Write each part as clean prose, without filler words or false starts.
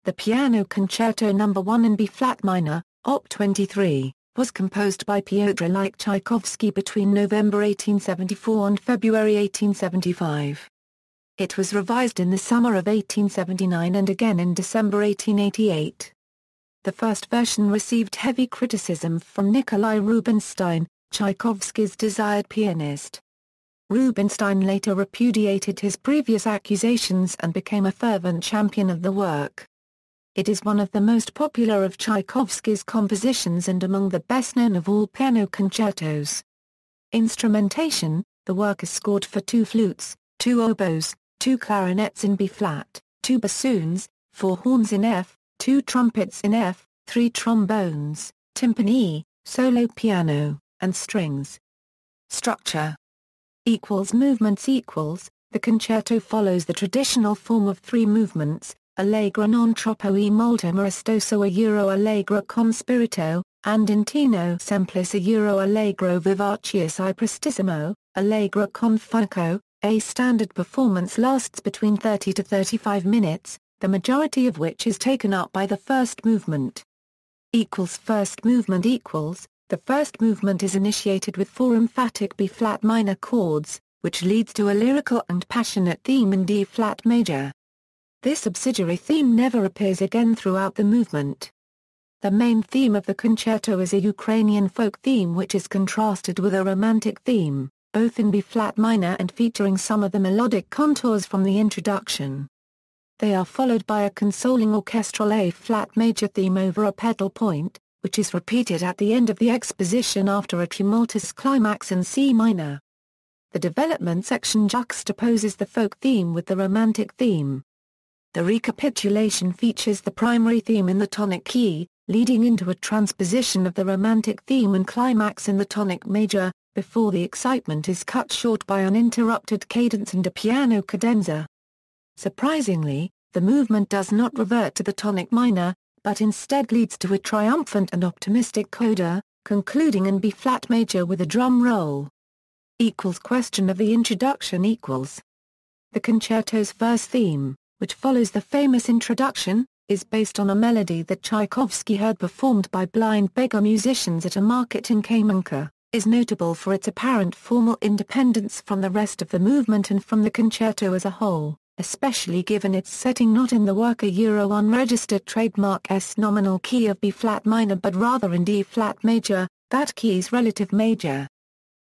The Piano Concerto No. 1 in B-flat minor, Op. 23, was composed by Pyotr Ilyich Tchaikovsky between November 1874 and February 1875. It was revised in the summer of 1879 and again in December 1888. The first version received heavy criticism from Nikolai Rubinstein, Tchaikovsky's desired pianist. Rubinstein later repudiated his previous accusations and became a fervent champion of the work. It is one of the most popular of Tchaikovsky's compositions and among the best-known of all piano concertos. Instrumentation: the work is scored for 2 flutes, 2 oboes, 2 clarinets in B-flat, 2 bassoons, 4 horns in F, 2 trumpets in F, 3 trombones, timpani, solo piano, and strings. Structure movements. The concerto follows the traditional form of 3 movements, Allegro non troppo e molto maestoso Allegro con spirito, andantino semplice Allegro vivacious e prestissimo, Allegro con fuoco. A standard performance lasts between 30 to 35 minutes, the majority of which is taken up by the first movement. First movement. The first movement is initiated with 4 emphatic B-flat minor chords, which leads to a lyrical and passionate theme in D-flat major. This subsidiary theme never appears again throughout the movement. The main theme of the concerto is a Ukrainian folk theme which is contrasted with a romantic theme, both in B-flat minor and featuring some of the melodic contours from the introduction. They are followed by a consoling orchestral A-flat major theme over a pedal point, which is repeated at the end of the exposition after a tumultuous climax in C minor. The development section juxtaposes the folk theme with the romantic theme. The recapitulation features the primary theme in the tonic key, leading into a transposition of the romantic theme and climax in the tonic major, before the excitement is cut short by an interrupted cadence and a piano cadenza. Surprisingly, the movement does not revert to the tonic minor, but instead leads to a triumphant and optimistic coda, concluding in B-flat major with a drum roll. Question of the introduction. The concerto's first theme, which follows the famous introduction, is based on a melody that Tchaikovsky heard performed by blind beggar musicians at a market in Kamenka, is notable for its apparent formal independence from the rest of the movement and from the concerto as a whole, especially given its setting not in the work a unregistered trademark S nominal key of B-flat minor but rather in D-flat major, that key's relative major.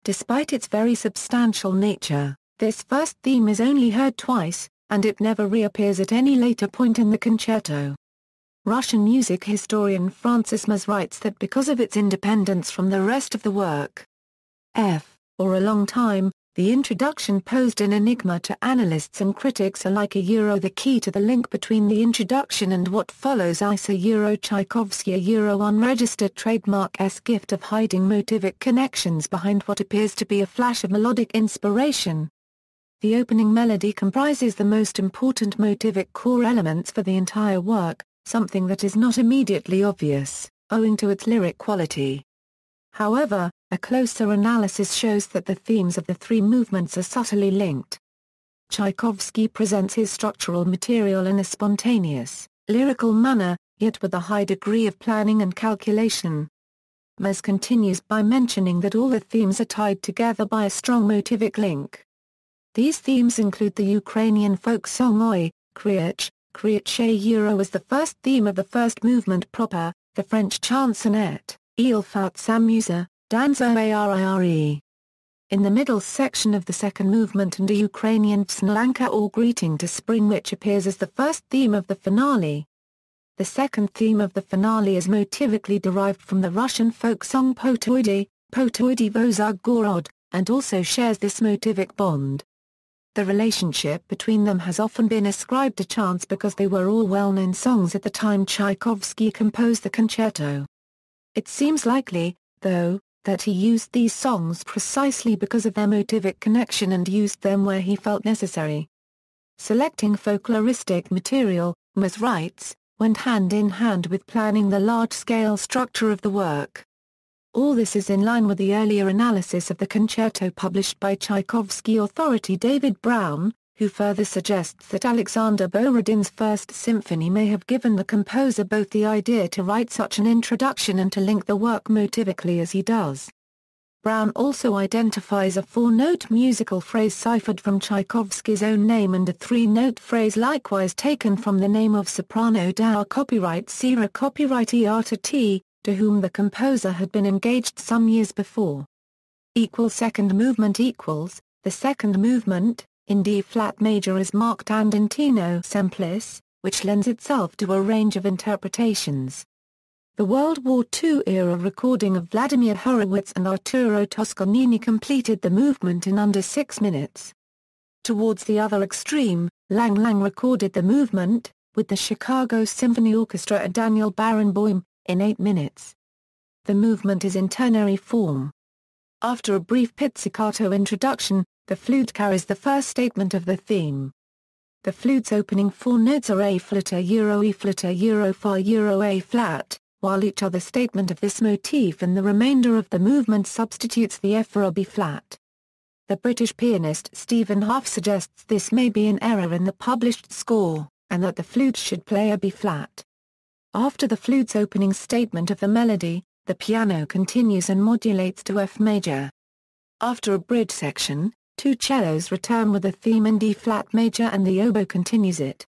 Despite its very substantial nature, this first theme is only heard twice, and it never reappears at any later point in the concerto. Russian music historian Francis Maz writes that because of its independence from the rest of the work, for a long time, the introduction posed an enigma to analysts and critics alike. The key to the link between the introduction and what follows is Tchaikovsky unregistered trademark S gift of hiding motivic connections behind what appears to be a flash of melodic inspiration. The opening melody comprises the most important motivic core elements for the entire work, something that is not immediately obvious, owing to its lyric quality. However, a closer analysis shows that the themes of the 3 movements are subtly linked. Tchaikovsky presents his structural material in a spontaneous, lyrical manner, yet with a high degree of planning and calculation. Maz continues by mentioning that all the themes are tied together by a strong motivic link. These themes include the Ukrainian folk song Oi, Kryach as the first theme of the first movement proper, the French chansonnette, Il faut s'amuser, Danzo Arire. In the middle section of the second movement and a Ukrainian Pslanka or Greeting to Spring which appears as the first theme of the finale. The second theme of the finale is motivically derived from the Russian folk song Potoidi Vozog Gorod, and also shares this motivic bond. The relationship between them has often been ascribed to chance because they were all well-known songs at the time Tchaikovsky composed the concerto. It seems likely, though, that he used these songs precisely because of their motivic connection and used them where he felt necessary. Selecting folkloristic material, Maz writes, went hand in hand with planning the large-scale structure of the work. All this is in line with the earlier analysis of the concerto published by Tchaikovsky authority David Brown, who further suggests that Alexander Borodin's First Symphony may have given the composer both the idea to write such an introduction and to link the work motivically as he does. Brown also identifies a four-note musical phrase ciphered from Tchaikovsky's own name and a three-note phrase likewise taken from the name of soprano Dower copyright Sierra copyright Arta T, to whom the composer had been engaged some years before. Second movement equals, the second movement, in D-flat major is marked Andantino Semplice, which lends itself to a range of interpretations. The World War II-era recording of Vladimir Horowitz and Arturo Toscanini completed the movement in under 6 minutes. Towards the other extreme, Lang Lang recorded the movement, with the Chicago Symphony Orchestra and Daniel Barenboim, in 8 minutes. The movement is in ternary form. After a brief pizzicato introduction, the flute carries the first statement of the theme. The flute's opening four notes are A flat E flat Fa A flat, while each other statement of this motif in the remainder of the movement substitutes the F for a B flat. The British pianist Stephen Hough suggests this may be an error in the published score, and that the flute should play a B flat. After the flute's opening statement of the melody, the piano continues and modulates to F major. After a bridge section, two cellos return with a theme in D-flat major and the oboe continues it.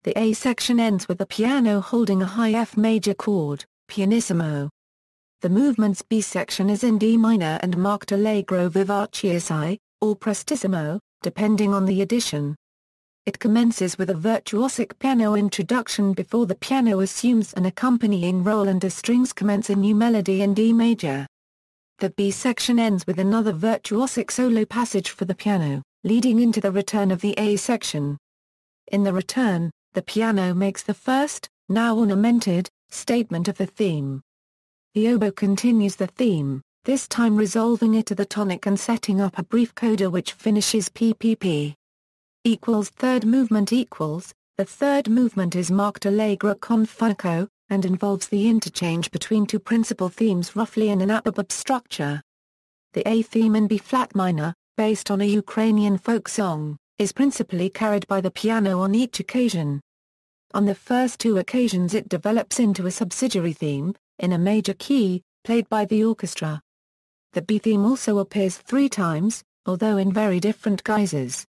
The A section ends with the piano holding a high F major chord, pianissimo. The movement's B section is in D minor and marked allegro vivace assai, or prestissimo, depending on the edition. It commences with a virtuosic piano introduction before the piano assumes an accompanying role and the strings commence a new melody in D major. The B section ends with another virtuosic solo passage for the piano, leading into the return of the A section. In the return, the piano makes the first, now ornamented, statement of the theme. The oboe continues the theme, this time resolving it to the tonic and setting up a brief coda which finishes PPP. Third movement equals, the third movement is marked allegro con fuoco, and involves the interchange between two principal themes roughly in an ababab structure. The A theme in B-flat minor, based on a Ukrainian folk song, is principally carried by the piano on each occasion. On the first two occasions it develops into a subsidiary theme, in a major key, played by the orchestra. The B theme also appears 3 times, although in very different guises.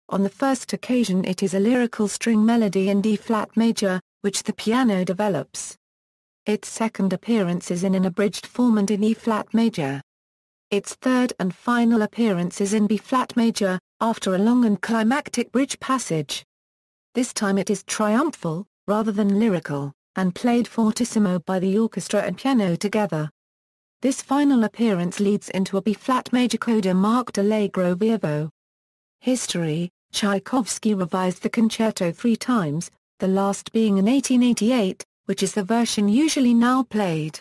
On the first occasion it is a lyrical string melody in D-flat major, which the piano develops. Its second appearance is in an abridged form and in E-flat major. Its third and final appearance is in B-flat major, after a long and climactic bridge passage. This time it is triumphal, rather than lyrical, and played fortissimo by the orchestra and piano together. This final appearance leads into a B-flat major coda marked allegro vivo. History: Tchaikovsky revised the concerto 3 times, the last being in 1888, which is the version usually now played.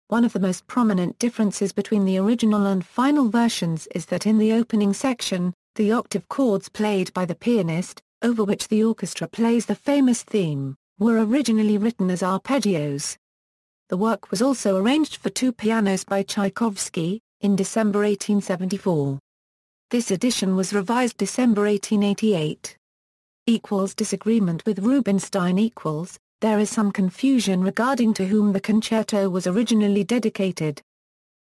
One of the most prominent differences between the original and final versions is that in the opening section, the octave chords played by the pianist, over which the orchestra plays the famous theme, were originally written as arpeggios. The work was also arranged for 2 pianos by Tchaikovsky, in December 1874. This edition was revised December 1888. Disagreement with Rubinstein there is some confusion regarding to whom the concerto was originally dedicated.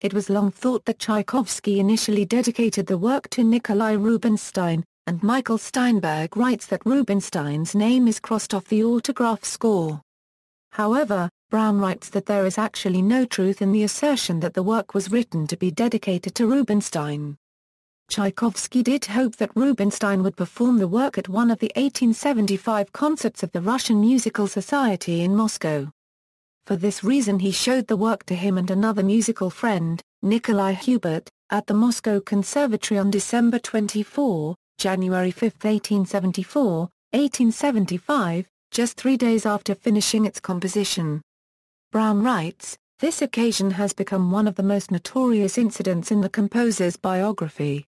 It was long thought that Tchaikovsky initially dedicated the work to Nikolai Rubinstein, and Michael Steinberg writes that Rubinstein's name is crossed off the autograph score. However, Brown writes that there is actually no truth in the assertion that the work was written to be dedicated to Rubinstein. Tchaikovsky did hope that Rubinstein would perform the work at one of the 1875 concerts of the Russian Musical Society in Moscow. For this reason he showed the work to him and another musical friend, Nikolai Hubert, at the Moscow Conservatory on December 24, January 5, 1874, 1875, just 3 days after finishing its composition. Brown writes, "This occasion has become one of the most notorious incidents in the composer's biography."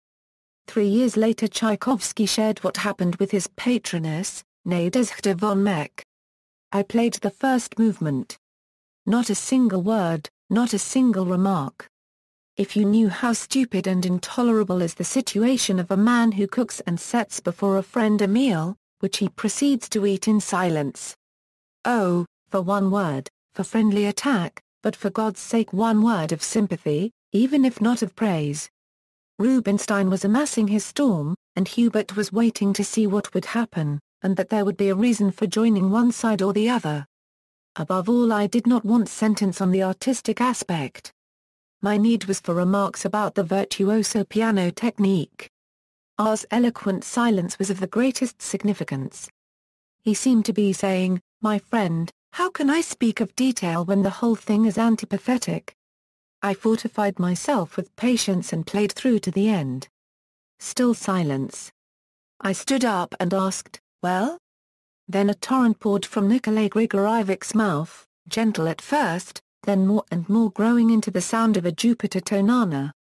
3 years later Tchaikovsky shared what happened with his patroness, Nadezhda von Meck. "I played the first movement. Not a single word, not a single remark. if you knew how stupid and intolerable is the situation of a man who cooks and sets before a friend a meal, which he proceeds to eat in silence. Oh, for one word, for friendly attack, but for God's sake one word of sympathy, even if not of praise. Rubinstein was amassing his storm, and Hubert was waiting to see what would happen, and that there would be a reason for joining one side or the other. Above all, I did not want sentence on the artistic aspect. My need was for remarks about the virtuoso piano technique. R's eloquent silence was of the greatest significance. He seemed to be saying, "My friend, how can I speak of detail when the whole thing is antipathetic?" I fortified myself with patience and played through to the end. Still silence. I stood up and asked, "Well?" Then a torrent poured from Nikolai Grigorievich's mouth, gentle at first, then more and more growing into the sound of a Jupiter tonana.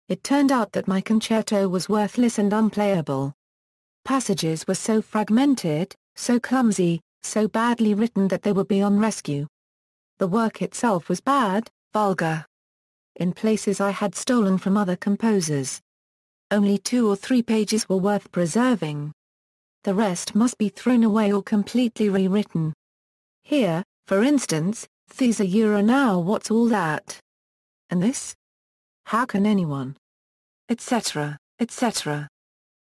It turned out that my concerto was worthless and unplayable. Passages were so fragmented, so clumsy, so badly written that they were beyond rescue. The work itself was bad, vulgar. In places I had stolen from other composers. Only 2 or 3 pages were worth preserving. The rest must be thrown away or completely rewritten. Here, for instance, "These a euro now, what's all that? And this? How can anyone?" etc., etc.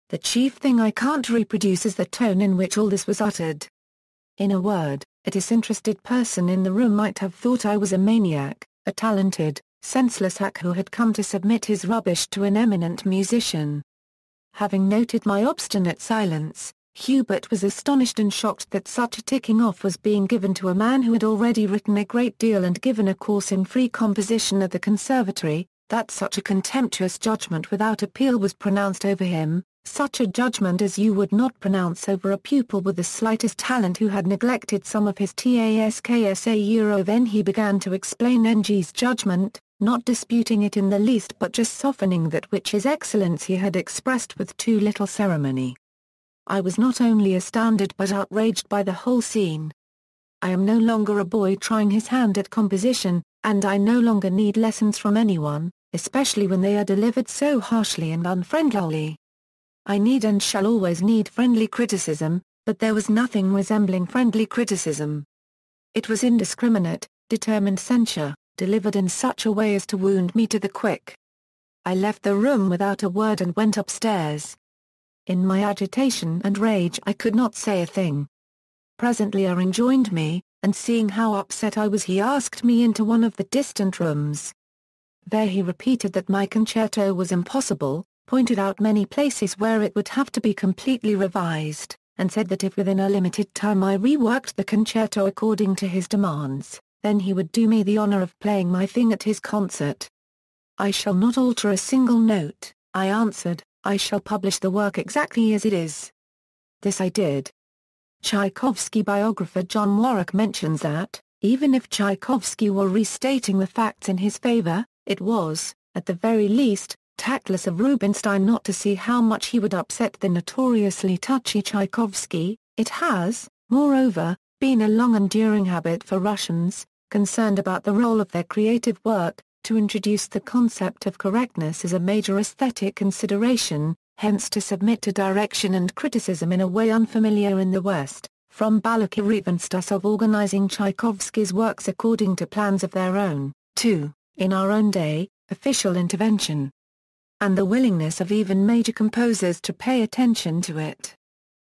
The chief thing I can't reproduce is the tone in which all this was uttered. In a word, a disinterested person in the room might have thought I was a maniac, a talented, senseless hack who had come to submit his rubbish to an eminent musician. Having noted my obstinate silence, Hubert was astonished and shocked that such a ticking off was being given to a man who had already written a great deal and given a course in free composition at the conservatory, that such a contemptuous judgment without appeal was pronounced over him, such a judgment as you would not pronounce over a pupil with the slightest talent who had neglected some of his tasks. Then he began to explain Ng's judgment, not disputing it in the least but just softening that which His Excellency had expressed with too little ceremony. I was not only astounded but outraged by the whole scene. I am no longer a boy trying his hand at composition, and I no longer need lessons from anyone, especially when they are delivered so harshly and unfriendlily. I need and shall always need friendly criticism, but there was nothing resembling friendly criticism. It was indiscriminate, determined censure, delivered in such a way as to wound me to the quick. I left the room without a word and went upstairs. In my agitation and rage I could not say a thing. Presently R joined me, and seeing how upset I was he asked me into one of the distant rooms. There he repeated that my concerto was impossible, pointed out many places where it would have to be completely revised, and said that if within a limited time I reworked the concerto according to his demands, then he would do me the honor of playing my thing at his concert. "I shall not alter a single note," I answered. "I shall publish the work exactly as it is." This I did. Tchaikovsky biographer John Warwick mentions that, even if Tchaikovsky were restating the facts in his favor, it was, at the very least, tactless of Rubinstein not to see how much he would upset the notoriously touchy Tchaikovsky. It has, moreover, been a long-enduring habit for Russians, concerned about the role of their creative work, to introduce the concept of correctness as a major aesthetic consideration, hence to submit to direction and criticism in a way unfamiliar in the West, from Balakirev and Stasov organizing Tchaikovsky's works according to plans of their own, to, in our own day, official intervention. And the willingness of even major composers to pay attention to it.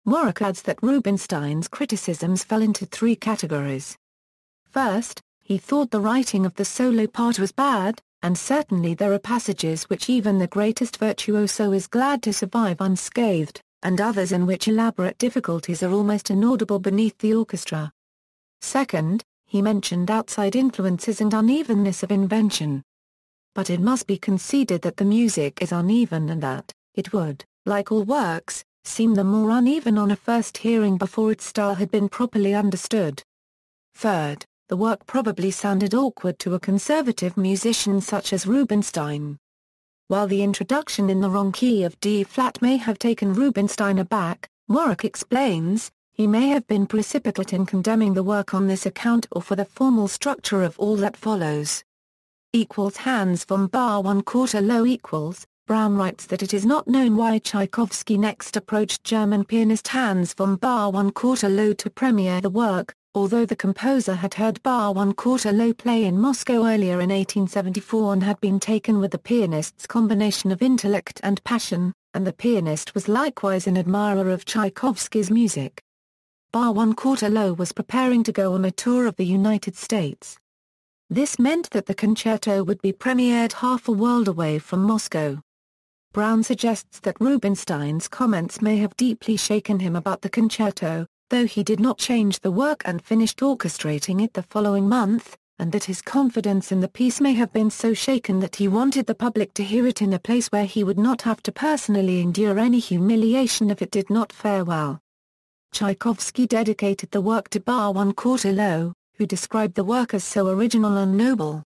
Warwick adds that Rubinstein's criticisms fell into 3 categories. First, he thought the writing of the solo part was bad, and certainly there are passages which even the greatest virtuoso is glad to survive unscathed, and others in which elaborate difficulties are almost inaudible beneath the orchestra. Second, he mentioned outside influences and unevenness of invention. But it must be conceded that the music is uneven and that, it would, like all works, seem the more uneven on a first hearing before its style had been properly understood. Third, the work probably sounded awkward to a conservative musician such as Rubinstein. While the introduction in the wrong key of D-flat may have taken Rubinstein aback, Warwick explains, he may have been precipitate in condemning the work on this account or for the formal structure of all that follows. equals Hans von Bar 1/4 low equals. Brown writes that it is not known why Tchaikovsky next approached German pianist Hans von Bar 1/4 low to premiere the work, although the composer had heard Bar 1/4 low play in Moscow earlier in 1874 and had been taken with the pianist's combination of intellect and passion, and the pianist was likewise an admirer of Tchaikovsky's music. Bar 1/4 low was preparing to go on a tour of the United States. This meant that the concerto would be premiered half a world away from Moscow. Brown suggests that Rubinstein's comments may have deeply shaken him about the concerto, though he did not change the work and finished orchestrating it the following month, and that his confidence in the piece may have been so shaken that he wanted the public to hear it in a place where he would not have to personally endure any humiliation if it did not fare well. Tchaikovsky dedicated the work to Bar 1/4 low, who described the work as so original and noble.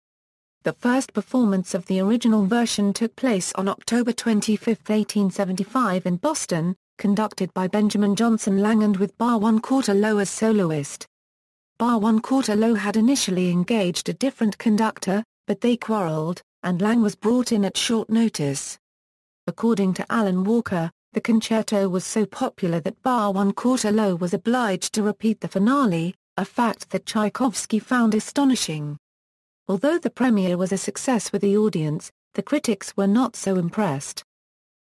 The first performance of the original version took place on October 25, 1875 in Boston, conducted by Benjamin Johnson Lang and with Bar 1/4 low as soloist. Bar 1/4 low had initially engaged a different conductor, but they quarreled, and Lang was brought in at short notice. According to Alan Walker, the concerto was so popular that Bar 1/4 low was obliged to repeat the finale, a fact that Tchaikovsky found astonishing. Although the premiere was a success with the audience, the critics were not so impressed.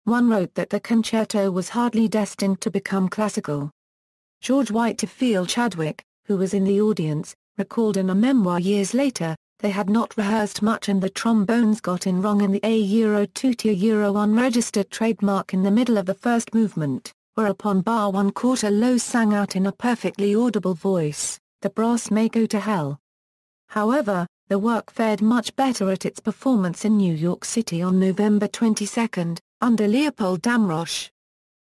One wrote that the concerto was hardly destined to become classical. George Whitefield Chadwick, who was in the audience, recalled in a memoir years later, "They had not rehearsed much and the trombones got in wrong in the A-2-1 registered trademark in the middle of the first movement, whereupon Bar 1/4 low sang out in a perfectly audible voice, 'The brass may go to hell.'" However, the work fared much better at its performance in New York City on November 22, under Leopold Damrosch.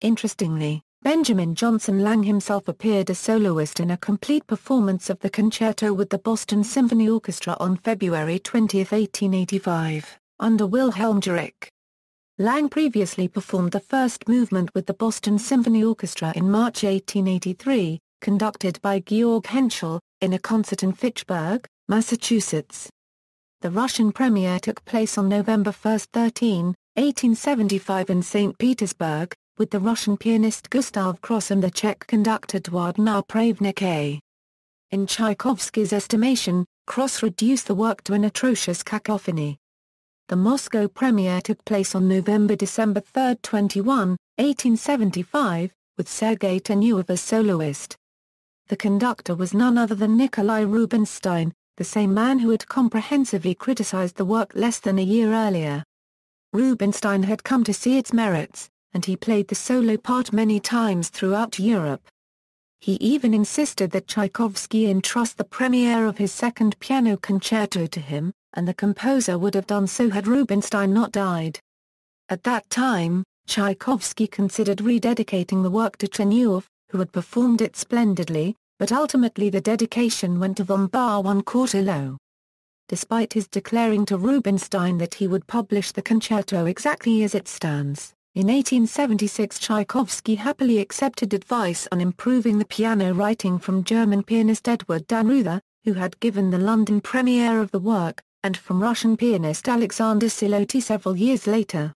Interestingly, Benjamin Johnson Lang himself appeared as soloist in a complete performance of the concerto with the Boston Symphony Orchestra on February 20, 1885, under Wilhelm Jurek. Lang previously performed the first movement with the Boston Symphony Orchestra in March 1883, conducted by Georg Henschel, in a concert in Fitchburg, Massachusetts. The Russian premiere took place on November 1, 1875 in St. Petersburg, with the Russian pianist Gustav Kross and the Czech conductor Eduard Napravnik. In Tchaikovsky's estimation, Kross reduced the work to an atrocious cacophony. The Moscow premiere took place on November-December 3, 1875, with Sergei Tenuev as soloist. The conductor was none other than Nikolai Rubinstein, the same man who had comprehensively criticized the work less than a year earlier. Rubinstein had come to see its merits, and he played the solo part many times throughout Europe. He even insisted that Tchaikovsky entrust the premiere of his second piano concerto to him, and the composer would have done so had Rubinstein not died. At that time, Tchaikovsky considered rededicating the work to Tenuev, who had performed it splendidly, but ultimately the dedication went to von Bar 1/4 low. Despite his declaring to Rubinstein that he would publish the concerto exactly as it stands, in 1876 Tchaikovsky happily accepted advice on improving the piano writing from German pianist Edward Dannreuther, who had given the London premiere of the work, and from Russian pianist Alexander Siloty several years later.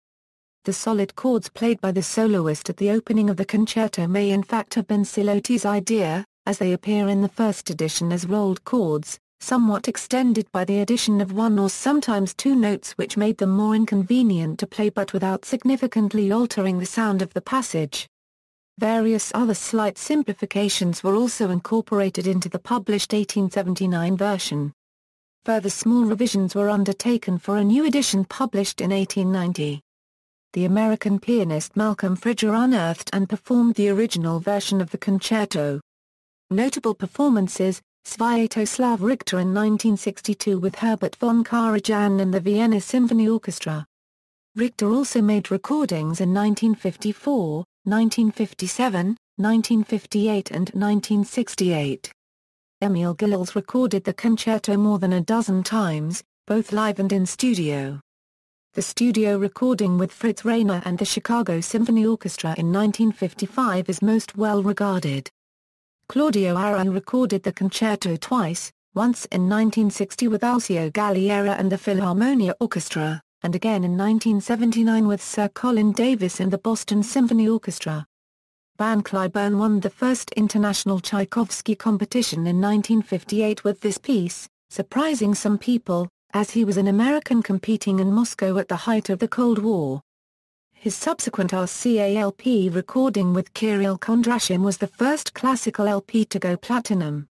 The solid chords played by the soloist at the opening of the concerto may in fact have been Siloty's idea, as they appear in the first edition as rolled chords, somewhat extended by the addition of one or sometimes two notes which made them more inconvenient to play but without significantly altering the sound of the passage. Various other slight simplifications were also incorporated into the published 1879 version. Further small revisions were undertaken for a new edition published in 1890. The American pianist Malcolm Fridger unearthed and performed the original version of the concerto. Notable performances: Sviatoslav Richter in 1962 with Herbert von Karajan and the Vienna Symphony Orchestra. Richter also made recordings in 1954, 1957, 1958 and 1968. Emil Gilels recorded the concerto more than a dozen times, both live and in studio. The studio recording with Fritz Reiner and the Chicago Symphony Orchestra in 1955 is most well regarded. Claudio Aran recorded the concerto twice, once in 1960 with Alceo Galliera and the Philharmonia Orchestra, and again in 1979 with Sir Colin Davis and the Boston Symphony Orchestra. Van Cliburn won the first international Tchaikovsky competition in 1958 with this piece, surprising some people, as he was an American competing in Moscow at the height of the Cold War. His subsequent RCA LP recording with Kirill Kondrashin was the first classical LP to go platinum.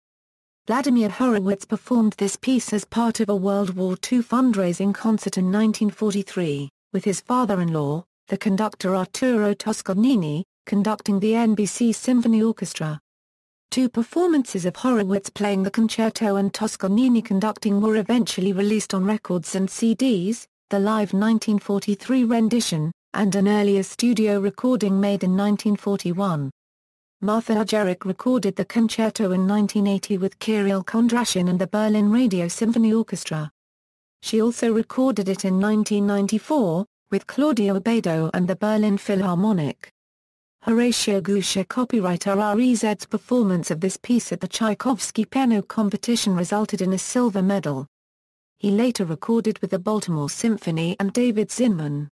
Vladimir Horowitz performed this piece as part of a World War II fundraising concert in 1943, with his father-in-law, the conductor Arturo Toscanini, conducting the NBC Symphony Orchestra. Two performances of Horowitz playing the concerto and Toscanini conducting were eventually released on records and CDs, the live 1943 rendition, and an earlier studio recording made in 1941. Martha Argerich recorded the concerto in 1980 with Kirill Kondrashin and the Berlin Radio Symphony Orchestra. She also recorded it in 1994, with Claudio Abbado and the Berlin Philharmonic. Horatio Gushue copyright RREZ's performance of this piece at the Tchaikovsky piano competition resulted in a silver medal. He later recorded with the Baltimore Symphony and David Zinman.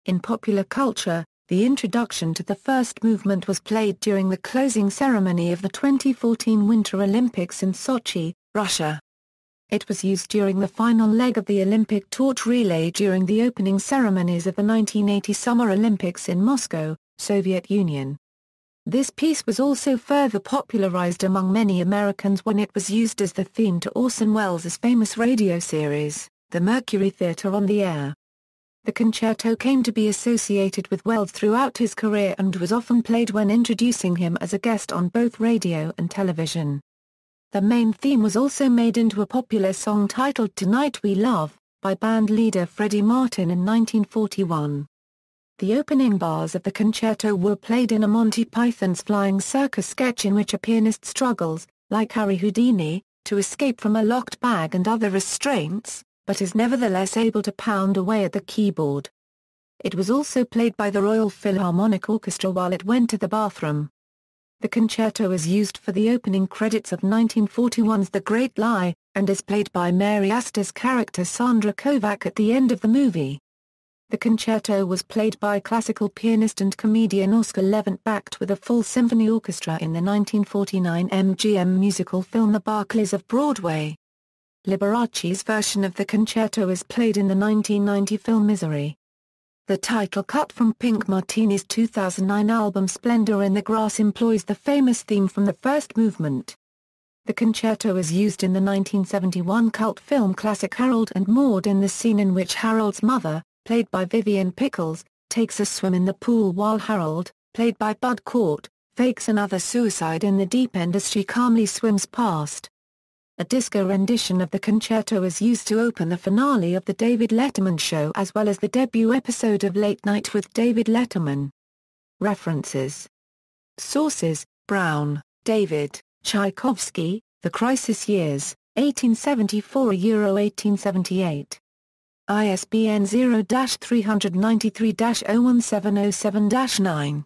In popular culture, the introduction to the first movement was played during the closing ceremony of the 2014 Winter Olympics in Sochi, Russia. It was used during the final leg of the Olympic torch relay during the opening ceremonies of the 1980 Summer Olympics in Moscow, Soviet Union. This piece was also further popularized among many Americans when it was used as the theme to Orson Welles' famous radio series, The Mercury Theatre on the Air. The concerto came to be associated with Welles throughout his career and was often played when introducing him as a guest on both radio and television. The main theme was also made into a popular song titled Tonight We Love, by band leader Freddie Martin in 1941. The opening bars of the concerto were played in a Monty Python's Flying Circus sketch in which a pianist struggles, like Harry Houdini, to escape from a locked bag and other restraints, but is nevertheless able to pound away at the keyboard. It was also played by the Royal Philharmonic Orchestra while it went to the bathroom. The concerto is used for the opening credits of 1941's The Great Lie, and is played by Mary Astor's character Sandra Kovac at the end of the movie. The concerto was played by classical pianist and comedian Oscar Levant backed with a full symphony orchestra in the 1949 MGM musical film The Barclays of Broadway. Liberace's version of the concerto is played in the 1990 film Misery. The title cut from Pink Martini's 2009 album Splendor in the Grass employs the famous theme from the first movement. The concerto is used in the 1971 cult film classic Harold and Maude in the scene in which Harold's mother, played by Vivian Pickles, takes a swim in the pool while Harold, played by Bud Cort, fakes another suicide in the deep end as she calmly swims past. A disco rendition of the concerto is used to open the finale of The David Letterman Show as well as the debut episode of Late Night with David Letterman. References. Sources: Brown, David, Tchaikovsky, The Crisis Years, 1874–1878. ISBN 0-393-01707-9.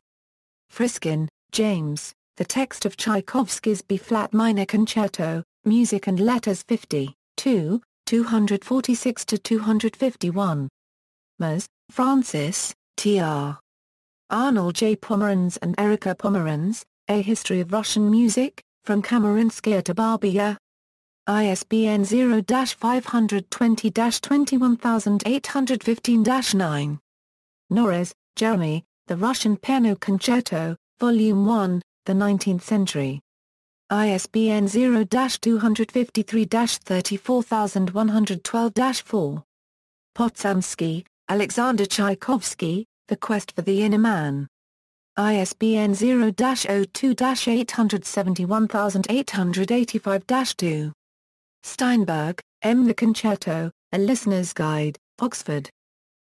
Friskin, James, The Text of Tchaikovsky's B-flat minor concerto, Music and Letters 50, 2, 246–251. Mers, Francis, T.R. Arnold J. Pomerantz and Erika Pomerantz, A History of Russian Music, From Kamerinskaya to Barbia. ISBN 0-520-21815-9. Norris, Jeremy, The Russian Piano Concerto, Volume 1, The 19th Century. ISBN 0-253-34112-4. Potsamsky, Alexander Tchaikovsky, The Quest for the Inner Man. ISBN 0-02-871885-2. Steinberg, M. The Concerto, A Listener's Guide, Oxford.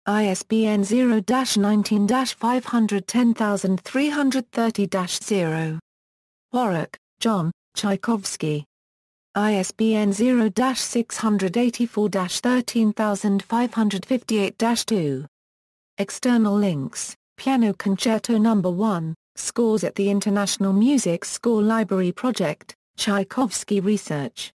ISBN 0-19-510330-0. Warwick, John, Tchaikovsky. ISBN 0-684-13558-2. External links: Piano Concerto No. 1, Scores at the International Music Score Library Project, Tchaikovsky Research.